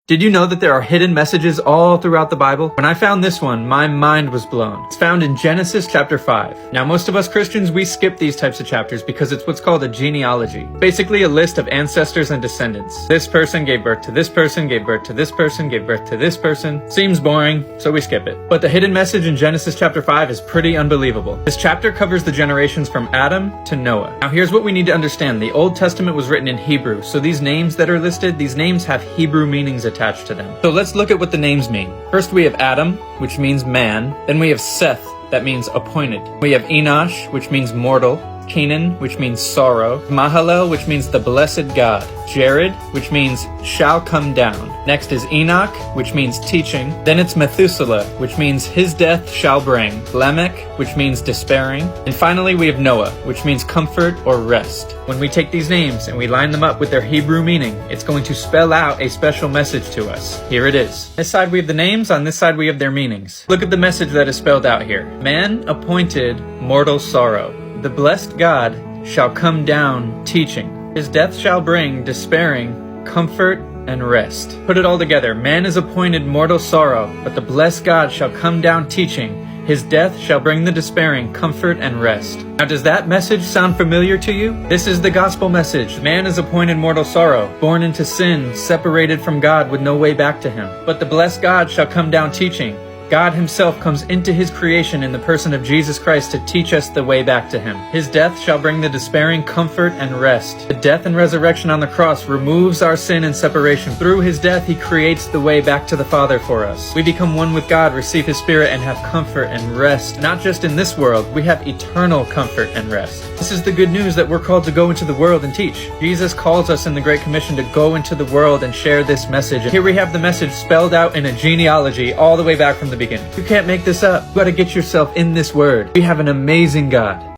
Did you know that there are hidden messages all throughout the Bible? When I found this one, my mind was blown. It's found in Genesis chapter 5. Now, most of us Christians, we skip these types of chapters because it's what's called a genealogy. Basically a list of ancestors and descendants. This person gave birth to this person, gave birth to this person, gave birth to this person. Seems boring, so we skip it. But the hidden message in Genesis chapter 5 is pretty unbelievable. This chapter covers the generations from Adam to Noah. Now, here's what we need to understand. The Old Testament was written in Hebrew, so these names that are listed, these names have Hebrew meanings attached to them. So let's look at what the names mean. First we have Adam, which means man. Then we have Seth, that means appointed. We have Enosh, which means mortal. Kenan, which means sorrow. Mahalalel, which means the blessed God. Jared, which means shall come down. Next is Enoch, which means teaching. Then it's Methuselah, which means his death shall bring. Lamech, which means despairing. And finally we have Noah, which means comfort or rest. When we take these names and we line them up with their Hebrew meaning, it's going to spell out a special message to us. Here it is. This side we have the names, on this side we have their meanings. Look at the message that is spelled out here. Man appointed mortal sorrow. The blessed God shall come down teaching. His death shall bring despairing, comfort, and rest. Put it all together. Man is appointed mortal sorrow, but the blessed God shall come down teaching. His death shall bring the despairing comfort and rest. Now, does that message sound familiar to you? This is the gospel message. Man is appointed mortal sorrow, born into sin, separated from God with no way back to him. But the blessed God shall come down teaching. God himself comes into his creation in the person of Jesus Christ to teach us the way back to him. His death shall bring the despairing comfort and rest. The death and resurrection on the cross removes our sin and separation. Through his death, he creates the way back to the Father for us. We become one with God, receive his Spirit, and have comfort and rest. Not just in this world, we have eternal comfort and rest. This is the good news that we're called to go into the world and teach. Jesus calls us in the Great Commission to go into the world and share this message. Here we have the message spelled out in a genealogy all the way back from the beginning. You can't make this up. You gotta get yourself in this word. We have an amazing God.